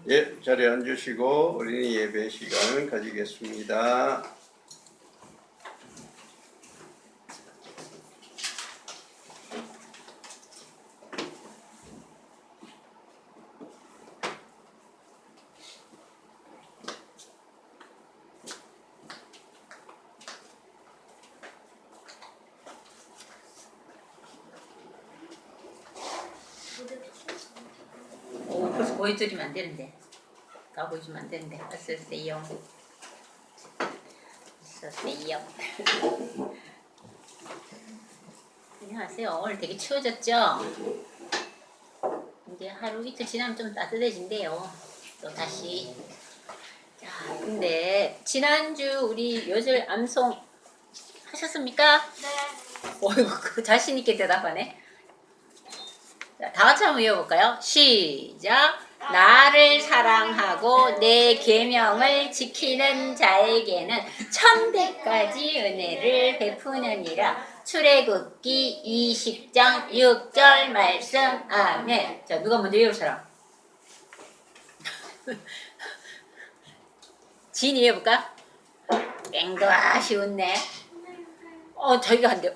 예, 자리에 앉으시고 어린이 예배 시간을 가지겠습니다. 벌써 보여드리면 안 되는데. 다 보여주면 안 되는데. 어서오세요. 어서오세요. 안녕하세요. 오늘 되게 추워졌죠? 이제 하루 이틀 지나면 좀 따뜻해진대요. 또 다시. 자, 근데 지난주 우리 요절 암송 하셨습니까? 네. 어이구, 그 자신 있게 대답하네. 자, 다 같이 한번 외워볼까요? 시작. 나를 사랑하고 내 계명을 지키는 자에게는 천대까지 은혜를 베푸느니라. 출애굽기 20장 6절 말씀. 아멘. 자, 누가 먼저 외울 사람? 지인이 해볼까? 땡도 아쉬웠네. 자기가 한대.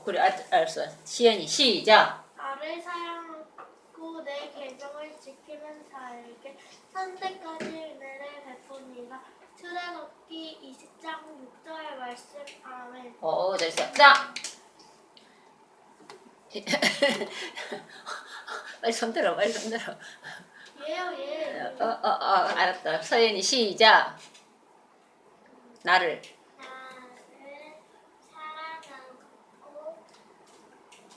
그래, 알았어. 시연이 시작. 나를 사랑하고 내 계명을 지키는 자에게 선택까지 은혜를 베푸니라. 출애굽기 20장 6절 말씀. 아멘. 잘했어. 자. 빨리 손 들어, 빨리 손 들어. 예요. 알았다. 서연이 시작. 나를 사랑하고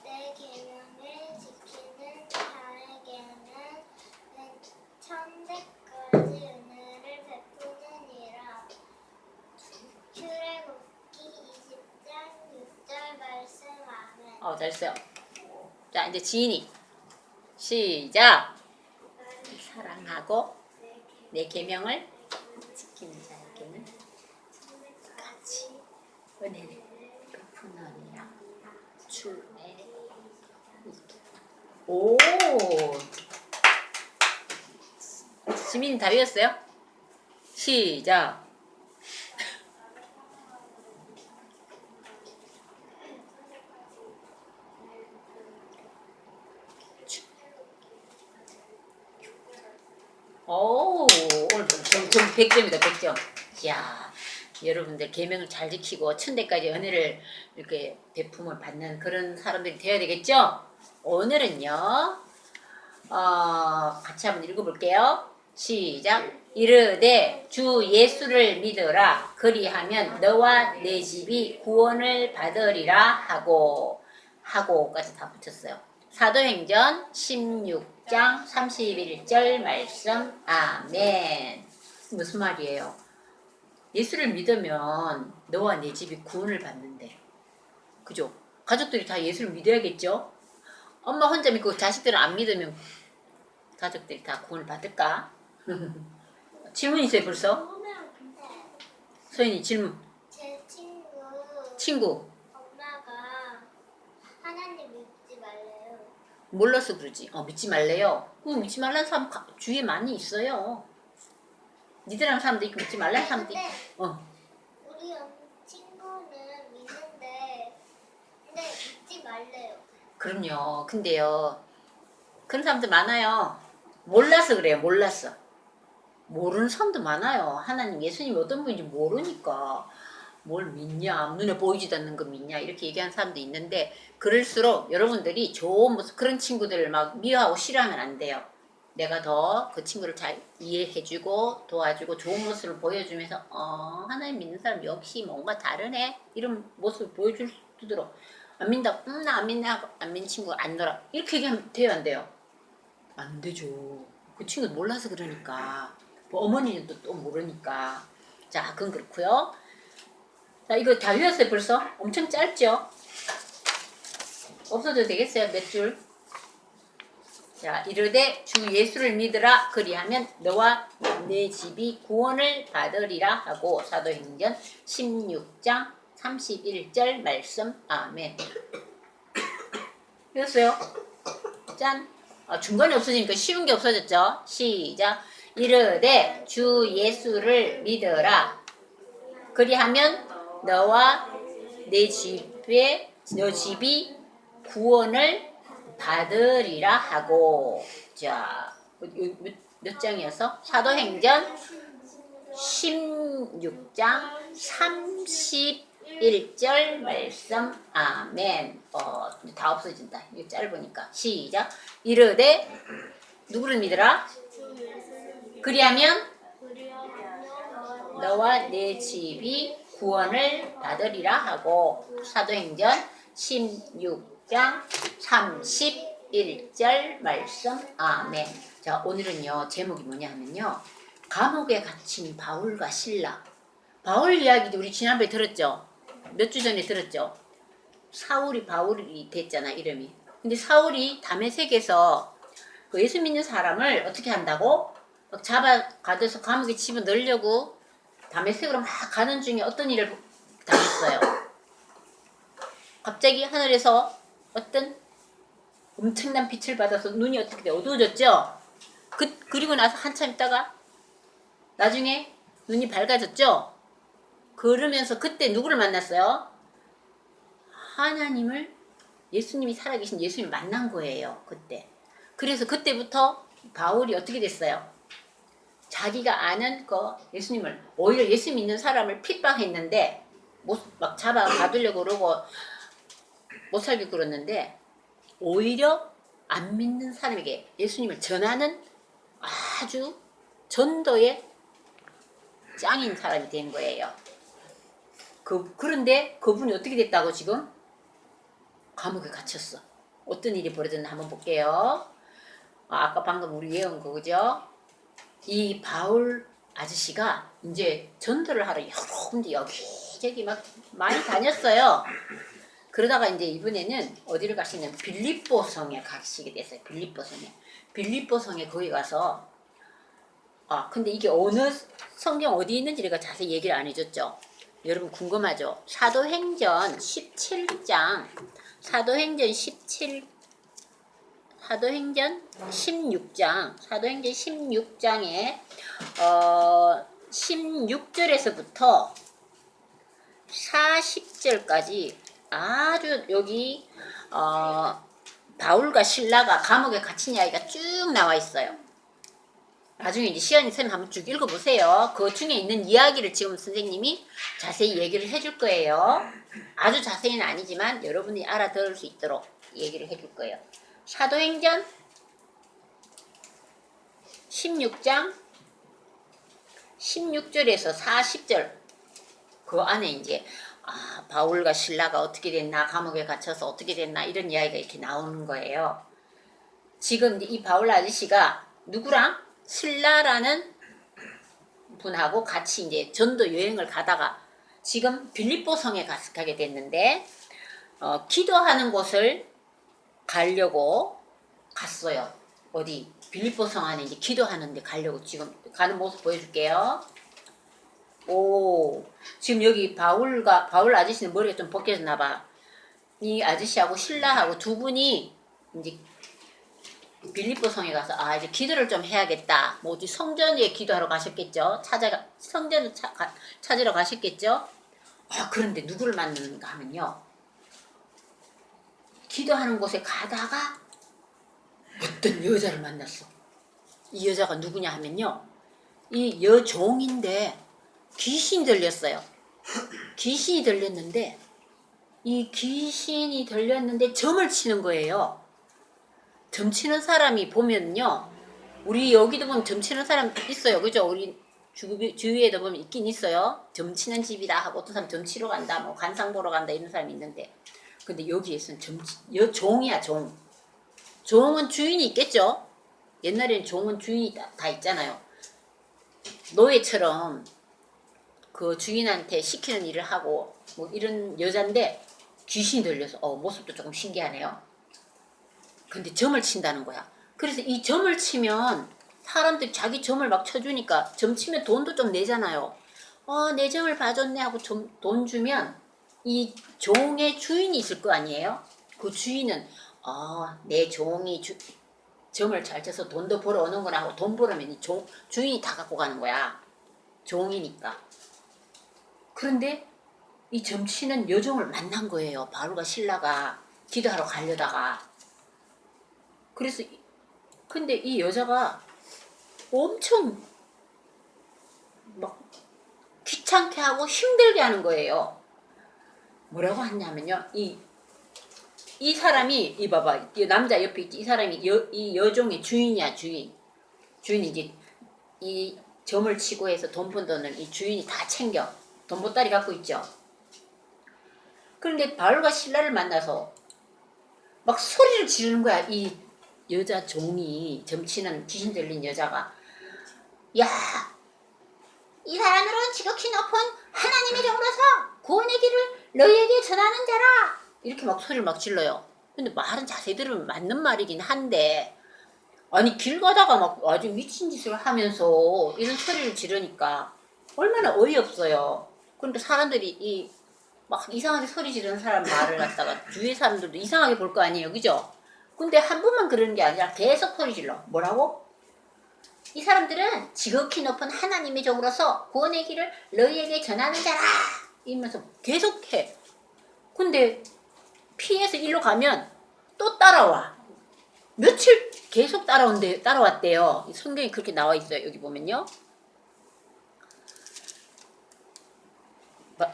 내 계명을 지키는 자에게는 천대까지 은혜를 베푸느니라. 출애굽기 20장 6절 말씀. 아멘. 잘했어요. 자, 이제 지인이 시작. 사랑하고 내 계명을 지키는 자에게는 같이 은혜를 베푸느니라. 오, 지민이 다 외웠어요? 시작. 오늘 좀 100점이다, 100점. 이야, 여러분들 계명을 잘 지키고 천대까지 은혜를 이렇게 베품을 받는 그런 사람들이 되어야 되겠죠? 오늘은요, 같이 한번 읽어볼게요. 시작. 이르되 주 예수를 믿으라. 그리하면 너와 내 집이 구원을 받으리라 하고까지 다 붙였어요. 사도행전 16장 31절 말씀. 아멘. 무슨 말이에요? 예수를 믿으면 너와 내 집이 구원을 받는데, 그죠? 가족들이 다 예수를 믿어야겠죠? 엄마 혼자 믿고 자식들은 안 믿으면 가족들이 다 구원을 받을까? 질문 있어요 벌써? 소연이 질문. 제 친구 엄마가 하나님 믿지 말래요. 몰라서 그러지. 믿지 말래요. 믿지 말라는 사람 주위에 많이 있어요. 니들이랑 사람도 있고 믿지 말라는 사람도 있고. 우리 친구는 믿는데 근데 믿지 말래요. 그럼요. 근데요, 그런 사람들 많아요. 몰라서 그래요. 몰랐어. 모르는 사람도 많아요. 하나님 예수님이 어떤 분인지 모르니까 뭘 믿냐, 눈에 보이지도 않는 거 믿냐 이렇게 얘기하는 사람도 있는데, 그럴수록 여러분들이 좋은 모습, 그런 친구들을 막 미워하고 싫어하면 안 돼요. 내가 더 그 친구를 잘 이해해주고 도와주고 좋은 모습을 보여주면서 하나님 믿는 사람 역시 뭔가 다르네 이런 모습을 보여줄 수도 있도록. 안 믿다, 나 안 믿네 하고 안 믿는 친구 안 놀아 이렇게 얘기하면 돼요, 안 돼요? 안 되죠. 그 친구 몰라서 그러니까. 뭐 어머니는 또 모르니까. 자, 그건 그렇고요. 자, 이거 다 외웠어요 벌써? 엄청 짧죠? 없어도 되겠어요, 몇 줄? 자, 이르되 주 예수를 믿으라. 그리하면 너와 내 집이 구원을 받으리라 하고. 사도행전 16장 31절 말씀. 아멘. 외웠어요? 짠. 중간에 없어지니까 쉬운 게 없어졌죠? 시작. 이르되 주 예수를 믿으라. 그리하면 너와 내 집이 구원을 받으리라 하고. 자, 몇 장이어서? 사도행전 16장 31절 말씀. 아멘. 다 없어진다. 이거 짧으니까. 시작. 이르되 누구를 믿으라? 그리하면 너와 내 집이 구원을 받으리라 하고. 사도행전 16장 31절 말씀. 아멘. 자, 오늘은요 제목이 뭐냐 하면요, 감옥에 갇힌 바울과 실라. 바울 이야기도 우리 지난번에 들었죠? 몇 주 전에 들었죠? 사울이 바울이 됐잖아, 이름이. 근데 사울이 다메섹에서 그 예수 믿는 사람을 어떻게 한다고? 막 잡아가둬서 감옥에 집어넣으려고 다메섹으로 막 가는 중에 어떤 일을 당했어요. 갑자기 하늘에서 어떤 엄청난 빛을 받아서 눈이 어떻게 돼? 어두워졌죠? 그리고 나서 한참 있다가 나중에 눈이 밝아졌죠? 그러면서 그때 누구를 만났어요? 하나님을, 예수님이 살아계신 예수님 만난 거예요, 그때. 그래서 그때부터 바울이 어떻게 됐어요? 자기가 아는 예수님을, 오히려 예수 믿는 사람을 핍박했는데 막 잡아 가두려고 그러고 못 살게 그랬는데, 오히려 안 믿는 사람에게 예수님을 전하는 아주 전도의 짱인 사람이 된 거예요. 그런데 그분이 어떻게 됐다고? 지금 감옥에 갇혔어. 어떤 일이 벌어졌나 한번 볼게요. 아까 방금 우리 외운 거, 그죠? 이 바울 아저씨가 이제 전도를 하러 여러 군데 여기저기 막 많이 다녔어요. 그러다가 이제 이번에는 어디를 가시냐면 빌립보 성에 가시게 됐어요. 빌립보 성에 거기 가서, 근데 이게 어느 성경 어디 있는지 제가 자세히 얘기를 안 해줬죠. 여러분 궁금하죠? 사도행전 16장 사도행전 16장에 16절에서부터 40절까지 아주 여기 바울과 실라가 감옥에 갇힌 이야기가 쭉 나와 있어요. 나중에 이제 시연이 선생님 한번 쭉 읽어보세요. 그 중에 있는 이야기를 지금 선생님이 자세히 얘기를 해줄 거예요. 아주 자세히는 아니지만 여러분이 알아들을 수 있도록 얘기를 해줄 거예요. 사도행전 16장 16절에서 40절 그 안에 이제 바울과 실라가 어떻게 됐나, 감옥에 갇혀서 어떻게 됐나, 이런 이야기가 이렇게 나오는 거예요. 지금 이 바울 아저씨가 누구랑? 실라라는 분하고 같이 이제 전도 여행을 가다가 지금 빌립보 성에 가게 됐는데, 기도하는 곳을 가려고 갔어요. 어디? 빌립보 성 안에 이제 기도하는데 가려고 지금 가는 모습 보여줄게요. 지금 여기 바울 아저씨는 머리가 좀 벗겨졌나 봐. 이 아저씨하고 신라하고 두 분이 이제 빌립보 성에 가서 이제 기도를 좀 해야겠다. 뭐 어디 성전에 기도하러 가셨겠죠. 성전을 찾으러 가셨겠죠. 그런데 누구를 만나는가 하면요, 기도하는 곳에 가다가 어떤 여자를 만났어. 이 여자가 누구냐 하면요, 이 여종인데 귀신이 들렸어요. 귀신이 들렸는데 점을 치는 거예요. 점 치는 사람이 보면요, 우리 여기도 보면 점 치는 사람 있어요, 그죠? 우리 주위에도 보면 있긴 있어요. 점 치는 집이다 하고 어떤 사람 점 치러 간다, 뭐 관상 보러 간다, 이런 사람이 있는데, 근데 여기에서는 종이야, 종. 종은 주인이 있겠죠. 옛날에는 종은 주인이 다 있잖아요. 노예처럼 그 주인한테 시키는 일을 하고 뭐 이런 여잔데 귀신이 들려서 모습도 조금 신기하네요. 근데 점을 친다는 거야. 그래서 이 점을 치면 사람들이 자기 점을 막 쳐주니까, 점 치면 돈도 좀 내잖아요. 내 점을 봐줬네 하고 돈 주면 이 종의 주인이 있을 거 아니에요. 그 주인은 내 종이 점을 잘 쳐서 돈도 벌어오는구나 하고 돈 벌으면 이 주인이 다 갖고 가는 거야. 종이니까. 그런데 이 점치는 여종을 만난 거예요. 바울과 신라가 기도하러 가려다가. 그래서 근데 이 여자가 엄청 막 귀찮게 하고 힘들게 하는 거예요. 뭐라고 하냐면요. 이 사람이 이 봐봐. 이 남자 옆에 있지. 이 사람이 이 여종의 주인이야. 주인이 이제 이 점을 치고 해서 돈 번 돈을 이 주인이 다 챙겨. 돈 보따리 갖고 있죠. 그런데 바울과 신라를 만나서 막 소리를 지르는 거야. 이 여자 종이 점치는 귀신 들린 여자가 야, 이 사람들은 지극히 높은 하나님의 종으로서 구원의 길을 너희에게 전하는 자라. 이렇게 막 소리를 막 질러요. 근데 말은 자세히 들으면 맞는 말이긴 한데 아니 길 가다가 막 아주 미친 짓을 하면서 이런 소리를 지르니까 얼마나 어이없어요. 그러니까 사람들이 막 이상하게 소리 지르는 사람 말을 갖다가 주위의 사람들도 이상하게 볼 거 아니에요. 그죠? 근데 한 번만 그러는 게 아니라 계속 소리 질러. 뭐라고? 이 사람들은 지극히 높은 하나님의 종으로서 구원의 길을 너희에게 전하는 자라. 이러면서 계속 해. 근데 피해서 일로 가면 또 따라와. 며칠 계속 따라왔대요. 성경에 그렇게 나와 있어요. 여기 보면요.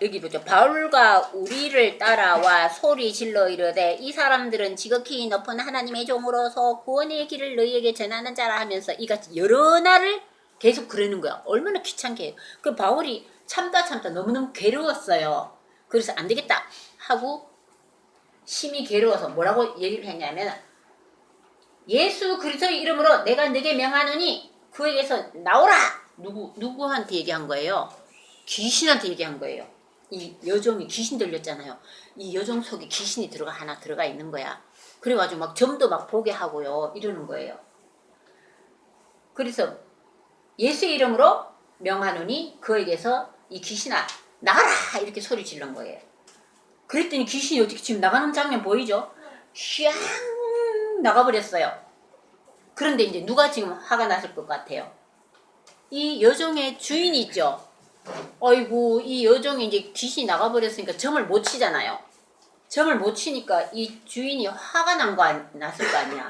여기 보죠. 바울과 우리를 따라와 소리 질러 이르되 이 사람들은 지극히 높은 하나님의 종으로서 구원의 길을 너희에게 전하는 자라 하면서 이같이 여러 날을 계속 그러는 거야. 얼마나 귀찮게 해요. 그 바울이 참다 너무너무 괴로웠어요. 그래서 안 되겠다 하고 심히 괴로워서 뭐라고 얘기를 했냐면 예수 그리스도의 이름으로 내가 네게 명하노니 그에게서 나오라. 누구한테 얘기한 거예요? 귀신한테 얘기한 거예요. 이 여종이 귀신 들렸잖아요. 이 여종 속에 귀신이 하나 들어가 있는 거야. 그래가지고 막 점도 막 보게 하고요. 이러는 거예요. 그래서 예수의 이름으로 명하노니 그에게서 이 귀신아 나가라 이렇게 소리 지른 거예요. 그랬더니 귀신이 어떻게 지금 나가는 장면 보이죠? 휘앙 나가버렸어요. 그런데 이제 누가 지금 화가 났을 것 같아요? 이 여종의 주인이 있죠. 어이구 이 여종이 이제 귀신이 나가버렸으니까 점을 못 치잖아요. 점을 못 치니까 이 주인이 화가 났을 거 아니야.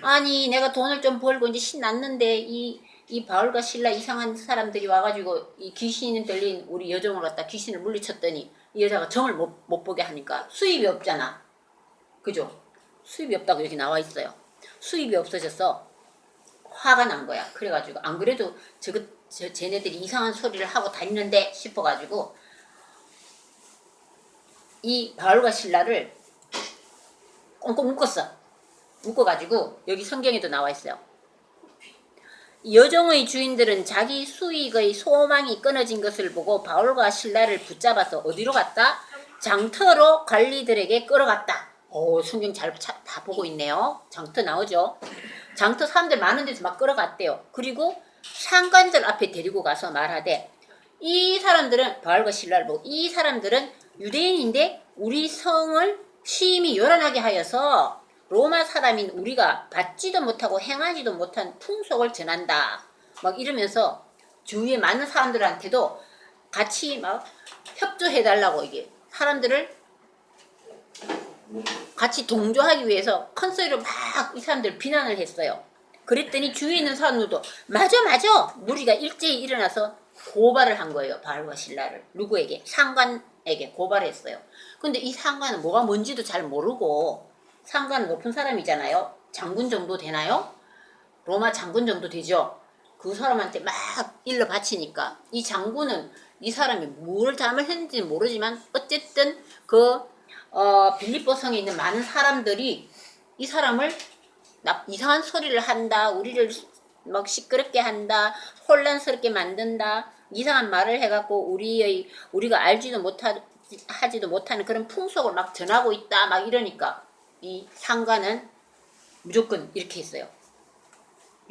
아니 내가 돈을 좀 벌고 이제 신났는데 이 바울과 신라 이상한 사람들이 와가지고 이 귀신 들린 우리 여종을 갖다 귀신을 물리쳤더니 이 여자가 점을 못 보게 하니까 수입이 없잖아. 그죠? 수입이 없다고 여기 나와 있어요. 수입이 없어져서 화가 난 거야. 그래가지고 안 그래도 쟤네들이 이상한 소리를 하고 다니는데 싶어가지고 이 바울과 신라를 꽁꽁 묶어가지고 여기 성경에도 나와 있어요. 여종의 주인들은 자기 수익의 소망이 끊어진 것을 보고 바울과 신라를 붙잡아서 어디로 갔다? 장터로 관리들에게 끌어갔다. 오, 성경 다 보고 있네요. 장터 나오죠. 장터 사람들 많은 데서 막 끌어갔대요. 그리고 상관들 앞에 데리고 가서 말하되 이 사람들은 바울과 신라를 보고 이 사람들은 유대인인데 우리 성을 심히 요란하게 하여서 로마 사람인 우리가 받지도 못하고 행하지도 못한 풍속을 전한다. 막 이러면서 주위에 많은 사람들한테도 같이 막 협조해달라고 이게 사람들을 같이 동조하기 위해서 큰 소리로 막 이 사람들 비난을 했어요. 그랬더니 주위에 있는 사람들도 맞아 무리가 일제히 일어나서 고발을 한 거예요. 바울과 신라를. 누구에게? 상관에게 고발했어요. 근데 이 상관은 뭐가 뭔지도 잘 모르고 상관은 높은 사람이잖아요. 장군 정도 되나요? 로마 장군 정도 되죠. 그 사람한테 막 일러 바치니까 이 장군은 이 사람이 뭘 잘못했는지 모르지만 어쨌든 빌립보 성에 있는 많은 사람들이 이 사람을 이상한 소리를 한다. 우리를 막 시끄럽게 한다. 혼란스럽게 만든다. 이상한 말을 해갖고 우리가 알지도 하지도 못하는 그런 풍속을 막 전하고 있다. 막 이러니까 이 상관은 무조건 이렇게 했어요.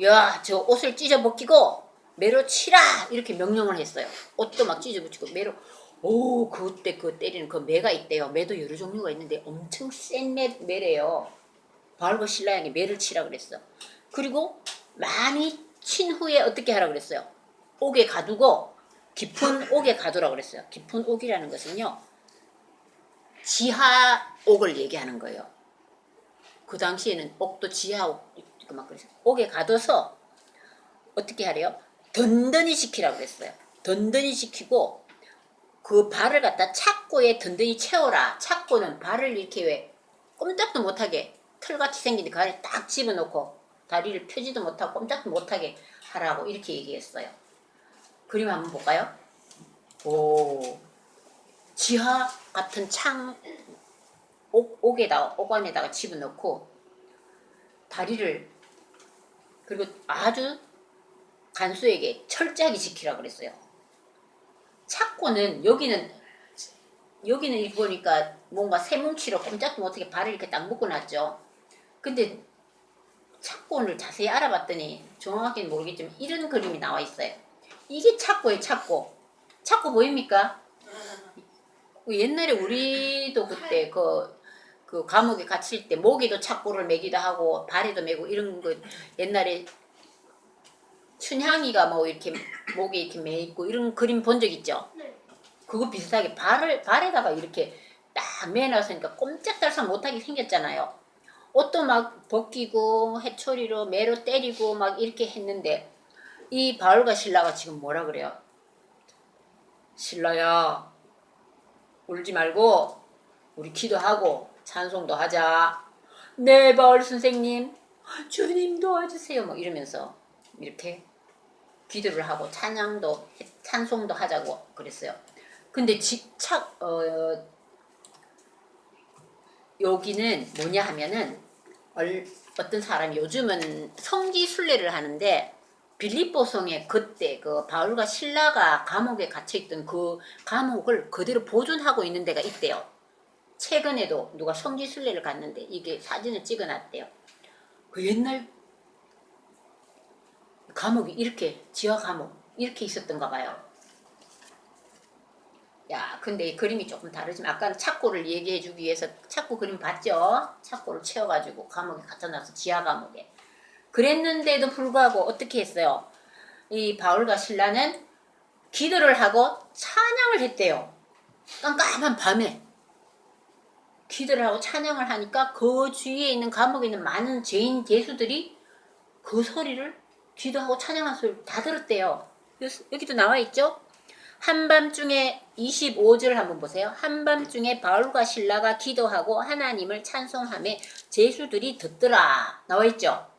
야, 저 옷을 찢어 벗기고 매로 치라 이렇게 명령을 했어요. 옷도 막 찢어 붙이고 매로. 오, 그때 때리는 그 매가 있대요. 매도 여러 종류가 있는데 엄청 센 매래요. 바울과 신라에게 매를 치라 그랬어. 그리고 많이 친 후에 어떻게 하라고 그랬어요? 옥에 가두고 깊은 옥에 가두라고 그랬어요. 깊은 옥이라는 것은요. 지하옥을 얘기하는 거예요. 그 당시에는 옥도 지하옥 막 그랬어요. 옥에 가둬서 어떻게 하래요? 든든히 시키라고 그랬어요. 든든히 시키고 그 발을 갖다 착고에 든든히 채워라. 착고는 발을 이렇게 왜 꼼짝도 못하게 틀같이 생긴 그 안에 딱 집어넣고 다리를 펴지도 못하고 꼼짝도 못하게 하라고 이렇게 얘기했어요. 그림 한번 볼까요? 오, 지하 같은 창 옥 안에다가 집어넣고 다리를 그리고 아주 간수에게 철저하게 지키라고 그랬어요. 착고는 여기는 이렇게 보니까 뭔가 새뭉치로 꼼짝도 못하게 발을 이렇게 딱 묶어놨죠. 근데 착고를 자세히 알아봤더니 정확하게는 모르겠지만 이런 그림이 나와 있어요. 이게 착고예요. 착고 보입니까? 옛날에 우리도 그때 그 감옥에 갇힐 때 목에도 착고를 매기도 하고 발에도 매고 이런 거 옛날에 춘향이가 뭐 이렇게 목에 이렇게 매있고 이런 그림 본 적 있죠? 네. 그거 비슷하게 발에다가 이렇게 딱 매놨으니까 꼼짝달싹 못하게 생겼잖아요. 옷도 막 벗기고 해초리로 매로 때리고 막 이렇게 했는데 이 바울과 신라가 지금 뭐라 그래요? 신라야 울지 말고 우리 기도하고 찬송도 하자. 네 바울 선생님 주님 도와주세요 막 이러면서 이렇게 기도를 하고 찬송도 하자고 그랬어요. 근데 여기는 뭐냐 하면은 어떤 사람이 요즘은 성지순례를 하는데 빌립보성에 그때 그 바울과 신라가 감옥에 갇혀있던 그 감옥을 그대로 보존하고 있는 데가 있대요. 최근에도 누가 성지순례를 갔는데 이게 사진을 찍어놨대요. 그 옛날 감옥이 이렇게 지하 감옥 이렇게 있었던가 봐요. 야, 근데 이 그림이 조금 다르지만 아까는 착고를 얘기해 주기 위해서 착고 그림 봤죠? 착고를 채워가지고 감옥에 갖다 놔서 지하 감옥에. 그랬는데도 불구하고 어떻게 했어요? 이 바울과 신라는 기도를 하고 찬양을 했대요. 깜깜한 밤에 기도를 하고 찬양을 하니까 그 주위에 있는 감옥에 있는 많은 죄인 죄수들이 그 소리를 기도하고 찬양한 소리를 다 들었대요. 여기도 나와 있죠? 한밤중에 25절 한번 보세요. 한밤중에 바울과 신라가 기도하고 하나님을 찬송하며 죄수들이 듣더라. 나와 있죠?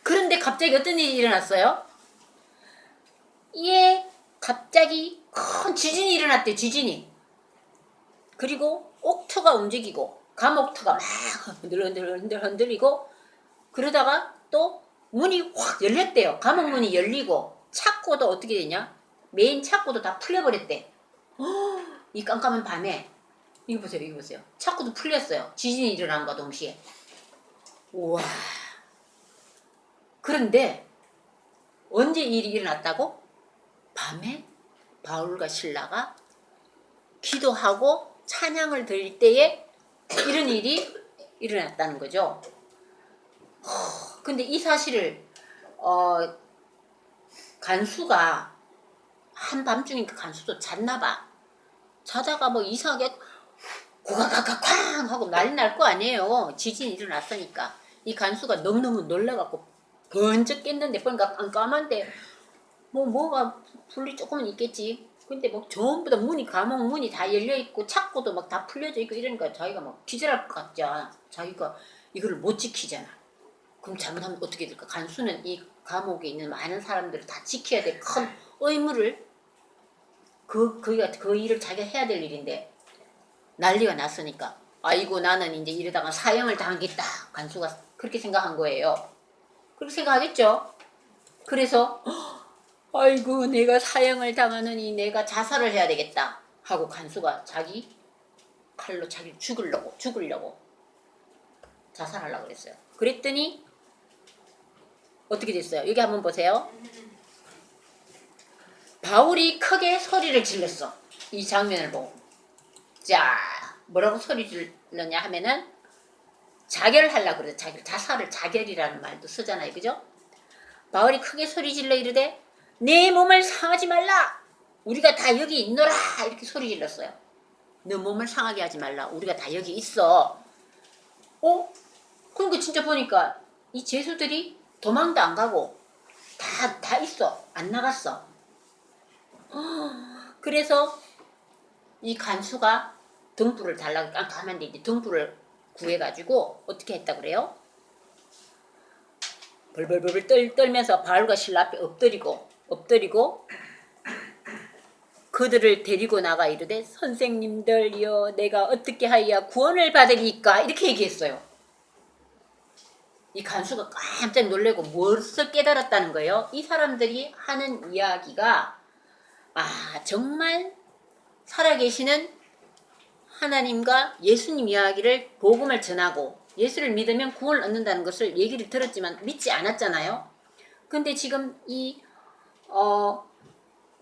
그런데 갑자기 어떤 일이 일어났어요? 예, 갑자기 큰 지진이 일어났대요. 지진이. 그리고 옥터가 움직이고 감옥터가 막 흔들리고 그러다가 또 문이 확 열렸대요. 감옥 문이 열리고 착고도 어떻게 되냐? 메인 착고도 다 풀려버렸대. 이 깜깜한 밤에 이거 보세요. 착고도 풀렸어요. 지진이 일어난과 동시에. 우와. 그런데 언제 일이 일어났다고? 밤에 바울과 신라가 기도하고 찬양을 드릴 때에 이런 일이 일어났다는 거죠. 근데 이 사실을 간수가 한밤중이니까 간수도 잤나봐. 자다가 뭐 이상하게 고가가가쾅 하고 난리 날 거 아니에요. 지진이 일어났으니까. 이 간수가 너무너무 놀라갖고 번쩍 깼는데 보니까 깜깜한데 뭐가 불이 조금은 있겠지. 근데 뭐 전부 다 감옥 문이 다 열려있고 착고도 막 다 풀려져 있고 이러니까 자기가 막 기절할 것 같잖아. 자기가 이거를 못 지키잖아. 그럼 잘못하면 어떻게 될까? 간수는 이 감옥에 있는 많은 사람들을 다 지켜야 될 큰 의무를 그 일을 자기가 해야 될 일인데 난리가 났으니까 아이고 나는 이제 이러다가 사형을 당하겠다. 간수가 그렇게 생각한 거예요. 그렇게 생각하겠죠. 그래서 아이고 내가 사형을 당하느니 내가 자살을 해야 되겠다 하고 간수가 자기 칼로 자기를 죽으려고 자살하려고 그랬어요. 그랬더니 어떻게 됐어요? 여기 한번 보세요. 바울이 크게 소리를 질렀어. 이 장면을 보고. 자, 뭐라고 소리 질렀냐 하면은 자결하려고 그래요. 자살을 자결이라는 말도 쓰잖아요. 그죠? 바울이 크게 소리 질러 이르되 내 몸을 상하지 말라. 우리가 다 여기 있노라. 이렇게 소리 질렀어요. 너 몸을 상하게 하지 말라. 우리가 다 여기 있어. 그러니까 진짜 보니까 이 죄수들이 도망도 안 가고 다 있어. 안 나갔어. 그래서 이 간수가 등불을 달라고 깜깜한데 이제 등불을 구해가지고 어떻게 했다 그래요? 벌벌벌 떨면서 바울과 실라 앞에 엎드리고 그들을 데리고 나가 이르되 선생님들이여 내가 어떻게 하여야 구원을 받으리까 이렇게 얘기했어요. 이 간수가 깜짝 놀래고 무엇을 깨달았다는 거예요? 이 사람들이 하는 이야기가 정말 살아계시는 하나님과 예수님 이야기를 복음을 전하고 예수를 믿으면 구원을 얻는다는 것을 얘기를 들었지만 믿지 않았잖아요. 근데 지금 이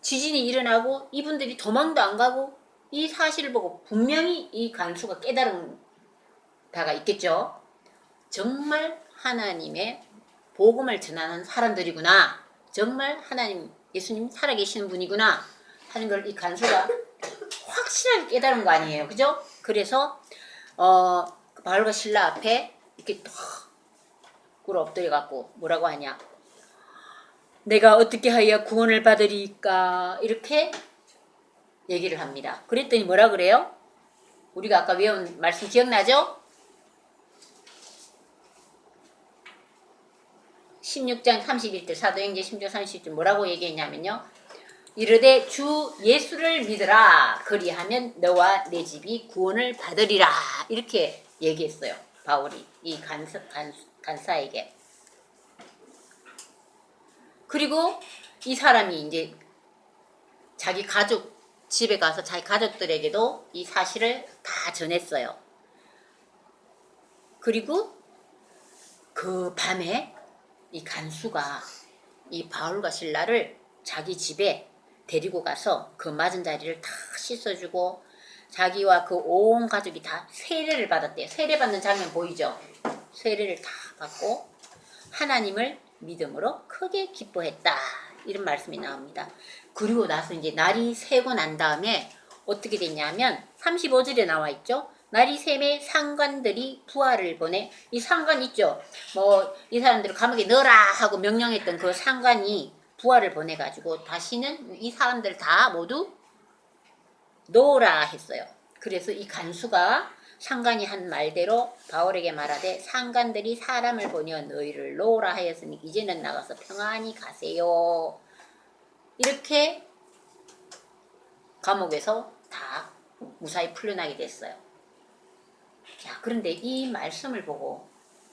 지진이 일어나고 이분들이 도망도 안 가고 이 사실을 보고 분명히 이 간수가 깨달은 바가 있겠죠. 정말 하나님의 복음을 전하는 사람들이구나. 정말 하나님 예수님 살아계시는 분이구나 하는 걸 이 간수가 확실하게 깨달은 거 아니에요. 그죠? 그래서 바울과 실라 앞에 이렇게 탁 꿇어 엎드려 갖고 뭐라고 하냐. 내가 어떻게 하여 구원을 받으리까 이렇게 얘기를 합니다. 그랬더니 뭐라 그래요? 우리가 아까 외운 말씀 기억나죠? 16장 31절 사도행전 16장 31절 뭐라고 얘기했냐면요. 이르되 주 예수를 믿으라 그리하면 너와 내 집이 구원을 받으리라 이렇게 얘기했어요. 바울이 이 간사에게. 그리고 이 사람이 이제 자기 가족 집에 가서 자기 가족들에게도 이 사실을 다 전했어요. 그리고 그 밤에 이 간수가 이 바울과 실라를 자기 집에 데리고 가서 그 맞은 자리를 다 씻어주고 자기와 그 온 가족이 다 세례를 받았대요. 세례 받는 장면 보이죠? 세례를 다 받고 하나님을 믿음으로 크게 기뻐했다. 이런 말씀이 나옵니다. 그리고 나서 이제 날이 새고 난 다음에 어떻게 됐냐면 35절에 나와 있죠. 날이 샘에 상관들이 부하를 보내. 이 상관 있죠. 이 사람들을 감옥에 넣어라 하고 명령했던 그 상관이 부하를 보내가지고 다시는 이 사람들 다 모두 놓으라 했어요. 그래서 이 간수가 상관이 한 말대로 바울에게 말하되 상관들이 사람을 보내어 너희를 놓으라 하였으니 이제는 나가서 평안히 가세요. 이렇게 감옥에서 다 무사히 풀려나게 됐어요. 자, 그런데 이 말씀을 보고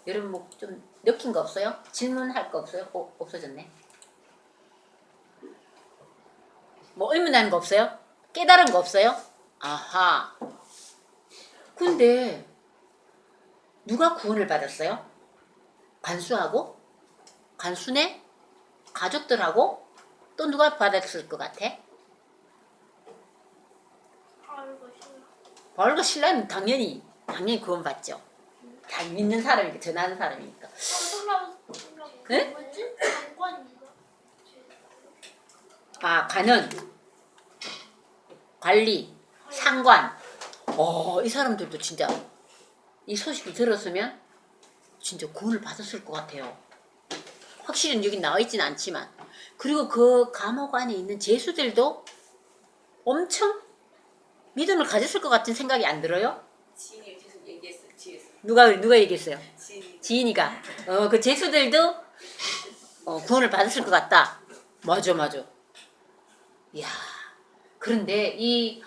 여러분 뭐 좀 느낀 거 없어요? 질문할 거 없어요? 없어졌네. 뭐 의문하는 거 없어요? 깨달은 거 없어요? 아하. 근데 누가 구원을 받았어요? 간수하고? 간수네? 가족들하고? 또 누가 받았을 것 같아? 바울과 실라는 당연히 구원 받죠. 다 믿는 사람이니까, 전하는 사람이니까. 네? 뭐지? 관원, 관리, 상관. 이 사람들도 진짜 이 소식을 들었으면 진짜 구원을 받았을 것 같아요. 확실히 여기 나와 있지는 않지만. 그리고 그 감옥 안에 있는 죄수들도 엄청 믿음을 가졌을 것 같은 생각이 안 들어요? 지인이 계속 얘기했어요. 뒤에서. 누가 얘기했어요? 지인이. 지인이가. 그 죄수들도 구원을 받았을 것 같다. 맞아. 이야. 그런데 이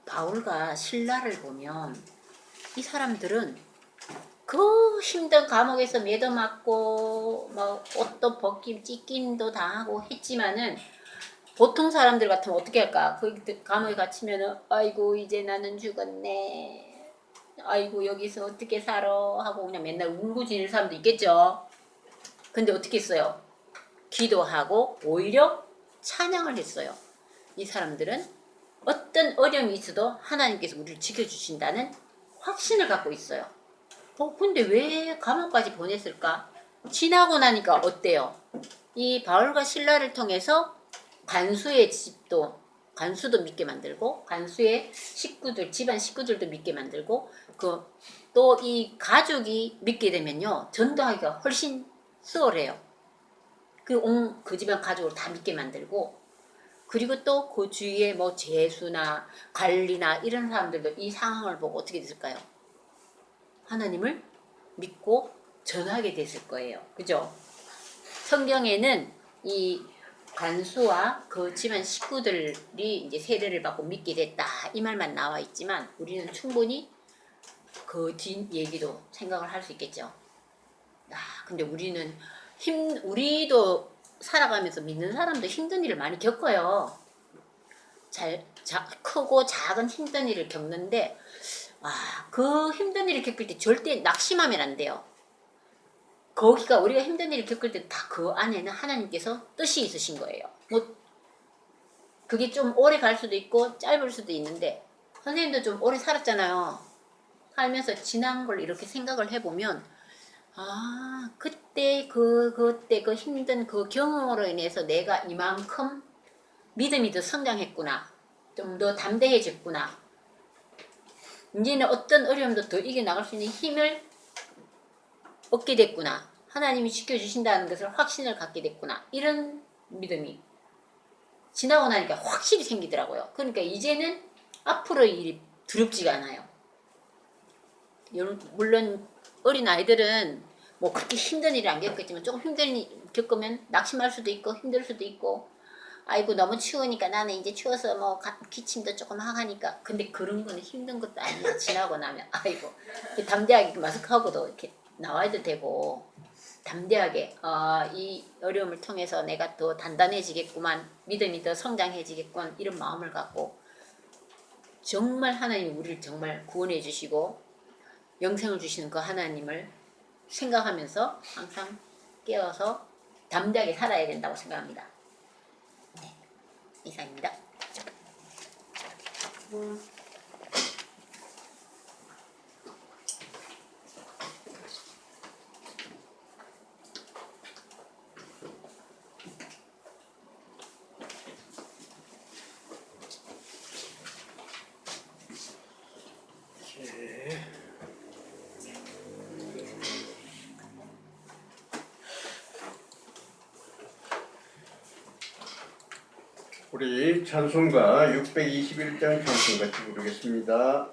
바울과 실라를 보면 이 사람들은 그 힘든 감옥에서 매도 맞고 옷도 벗김 찢김도 당하고 했지만은 보통 사람들 같으면 어떻게 할까? 그 감옥에 갇히면은 아이고 이제 나는 죽었네. 아이고 여기서 어떻게 살아 하고 그냥 맨날 울고 지낼 사람도 있겠죠. 근데 어떻게 했어요? 기도하고 오히려 찬양을 했어요. 이 사람들은 어떤 어려움이 있어도 하나님께서 우리를 지켜주신다는 확신을 갖고 있어요. 근데 왜 감옥까지 보냈을까? 지나고 나니까 어때요? 이 바울과 실라를 통해서 간수의 집도, 간수도 믿게 만들고, 간수의 식구들, 집안 식구들도 믿게 만들고, 또 이 가족이 믿게 되면요, 전도하기가 훨씬 수월해요. 그 집안 가족을 다 믿게 만들고, 그리고 또 그 주위에 뭐 제수나 관리나 이런 사람들도 이 상황을 보고 어떻게 됐을까요? 하나님을 믿고 전하게 됐을 거예요. 그죠? 성경에는 이 간수와 그 집안 식구들이 이제 세례를 받고 믿게 됐다 이 말만 나와 있지만 우리는 충분히 그 뒷 얘기도 생각을 할 수 있겠죠. 근데 우리도 살아가면서 믿는 사람도 힘든 일을 많이 겪어요. 크고 작은 힘든 일을 겪는데 그 힘든 일을 겪을 때 절대 낙심하면 안 돼요. 거기가 우리가 힘든 일을 겪을 때 다 그 안에는 하나님께서 뜻이 있으신 거예요. 뭐 그게 좀 오래 갈 수도 있고 짧을 수도 있는데 선생님도 좀 오래 살았잖아요. 살면서 지난 걸 이렇게 생각을 해보면 그때 그 힘든 그 경험으로 인해서 내가 이만큼 믿음이 더 성장했구나. 좀 더 담대해졌구나. 이제는 어떤 어려움도 더 이겨나갈 수 있는 힘을 얻게 됐구나. 하나님이 지켜주신다는 것을 확신을 갖게 됐구나. 이런 믿음이 지나고 나니까 확실히 생기더라고요. 그러니까 이제는 앞으로의 일이 두렵지가 않아요. 물론 어린 아이들은 뭐 그렇게 힘든 일을 안 겪겠지만 조금 힘든 일 겪으면 낙심할 수도 있고 힘들 수도 있고 아이고 너무 추우니까 나는 이제 추워서 뭐 기침도 조금 하니까 근데 그런 거는 힘든 것도 아니야. 지나고 나면 아이고 담대하게 마스크하고도 이렇게 나와도 되고 담대하게 이 어려움을 통해서 내가 더 단단해지겠구만 믿음이 더 성장해지겠구만 이런 마음을 갖고 정말 하나님이 우리를 정말 구원해 주시고 영생을 주시는 그 하나님을 생각하면서 항상 깨어서 담대하게 살아야 된다고 생각합니다. 네, 이상입니다. 우리 찬송가 621장 찬송 같이 부르겠습니다.